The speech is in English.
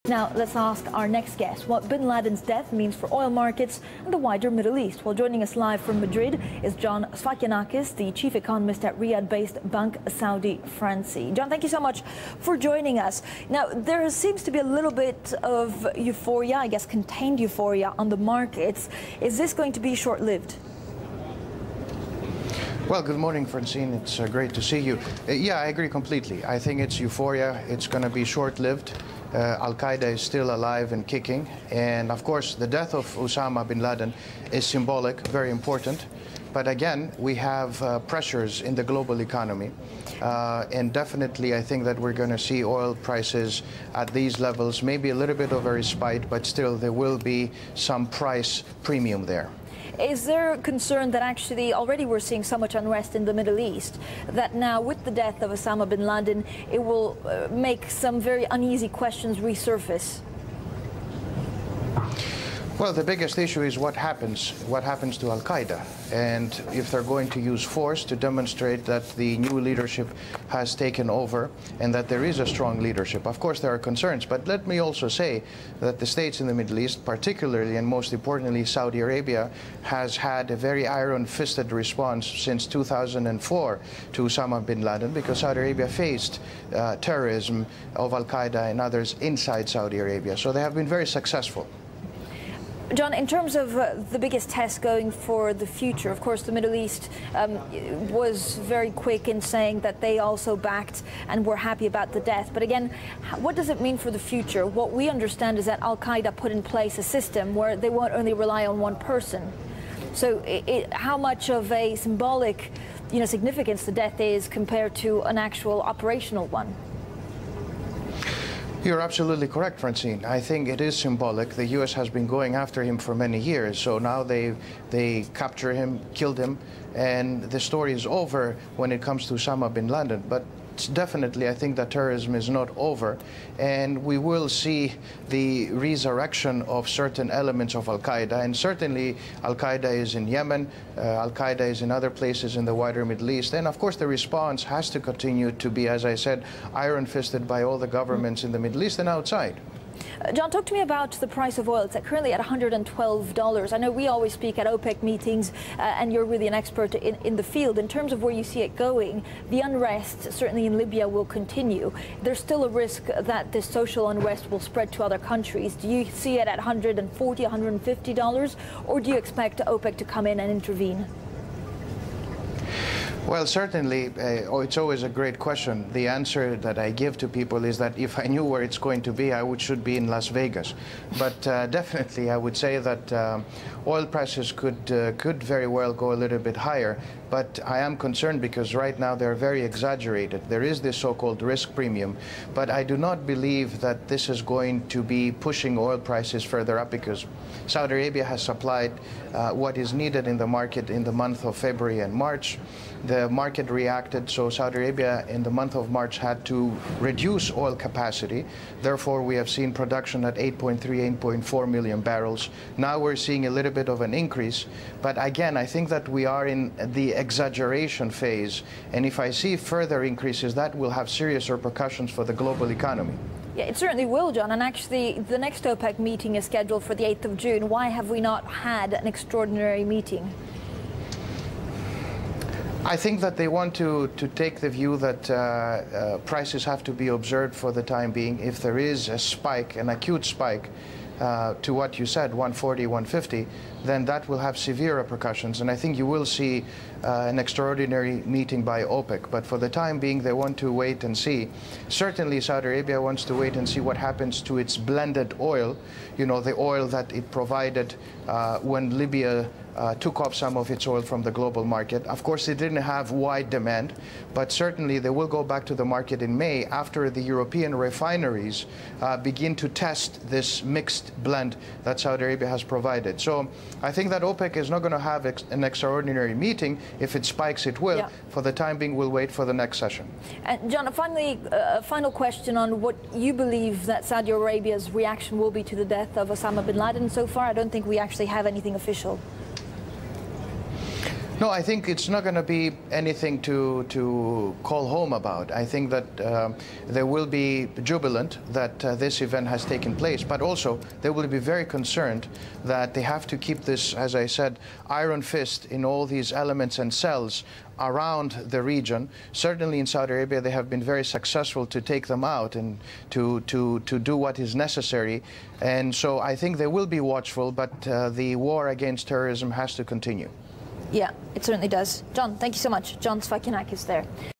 Now, let's ask our next guest what bin Laden's death means for oil markets and the wider Middle East. Well, joining us live from Madrid is John Sfakianakis, the chief economist at Riyadh-based Banque Saudi Fransi. John, thank you so much for joining us. Now, there seems to be a little bit of euphoria, I guess contained euphoria, on the markets. Is this going to be short-lived? Well, good morning, Francine. It's great to see you. Yeah, I agree completely. I think it's euphoria. It's going to be short-lived. Al-Qaeda is still alive and kicking. And, of course, the death of Osama bin Laden is symbolic, very important. But, again, we have pressures in the global economy. And definitely, I think that we're going to see oil prices at these levels, maybe a little bit of a respite, but still there will be some price premium there. Is there concern that actually already we're seeing so much unrest in the Middle East that now with the death of Osama bin Laden, it will make some very uneasy questions resurface? Well, the biggest issue is what happens to Al-Qaeda, and if they're going to use force to demonstrate that the new leadership has taken over and that there is a strong leadership. Of course, there are concerns, but let me also say that the states in the Middle East, particularly and most importantly Saudi Arabia, has had a very iron-fisted response since 2004 to Osama bin Laden, because Saudi Arabia faced terrorism of Al-Qaeda and others inside Saudi Arabia. So they have been very successful. John, in terms of the biggest test going for the future, of course, the Middle East was very quick in saying that they also backed and were happy about the death. But again, what does it mean for the future? What we understand is that Al-Qaeda put in place a system where they won't only rely on one person. So how much of a symbolic significance the death is compared to an actual operational one? You're absolutely correct, Francine. I think it is symbolic. The U.S. has been going after him for many years, so now they capture him, killed him, and the story is over when it comes to Osama bin Laden. But definitely, I think that terrorism is not over, and we will see the resurrection of certain elements of Al-Qaeda, and certainly Al-Qaeda is in Yemen, Al-Qaeda is in other places in the wider Middle East, and of course the response has to continue to be, as I said, iron-fisted by all the governments in the Middle East and outside. John, talk to me about the price of oil. It's currently at $112. I know we always speak at OPEC meetings, and you're really an expert in the field. In terms of where you see it going, the unrest, certainly in Libya, will continue. There's still a risk that this social unrest will spread to other countries. Do you see it at $140, $150, or do you expect OPEC to come in and intervene? Well, certainly, it's always a great question. The answer that I give to people is that if I knew where it's going to be, should be in Las Vegas. But definitely, I would say that oil prices could very well go a little bit higher. But I am concerned because right now they're very exaggerated. There is this so-called risk premium. But I do not believe that this is going to be pushing oil prices further up, because Saudi Arabia has supplied what is needed in the market in the month of February and March. The market reacted, so Saudi Arabia in the month of March had to reduce oil capacity. Therefore, we have seen production at 8.3, 8.4 million barrels. Now we're seeing a little bit of an increase. But again, I think that we are in the exaggeration phase. And if I see further increases, that will have serious repercussions for the global economy. Yeah, it certainly will, John. And actually, the next OPEC meeting is scheduled for the 8th of June. Why have we not had an extraordinary meeting? I think that they want to take the view that prices have to be observed for the time being. If there is a spike, an acute spike, to what you said, 140, 150, then that will have severe repercussions. And I think you will see an extraordinary meeting by OPEC. But for the time being, they want to wait and see. Certainly, Saudi Arabia wants to wait and see what happens to its blended oil, the oil that it provided when Libya took off some of its oil from the global market. Of course, it didn't have wide demand, but certainly they will go back to the market in May after the European refineries begin to test this mixed blend that Saudi Arabia has provided. So I think that OPEC is not going to have an extraordinary meeting. If it spikes, it will. Yeah. For the time being, we'll wait for the next session. And John, finally, a final question on what you believe that Saudi Arabia's reaction will be to the death of Osama bin Laden. So far, I don't think we actually have anything official. No, I think it's not going to be anything to call home about. I think that they will be jubilant that this event has taken place, but also they will be very concerned that they have to keep this, as I said, iron fist in all these elements and cells around the region. Certainly in Saudi Arabia, they have been very successful to take them out and to do what is necessary. And so I think they will be watchful, but the war against terrorism has to continue. Yeah, it certainly does. John, thank you so much. John Sfakianakis there.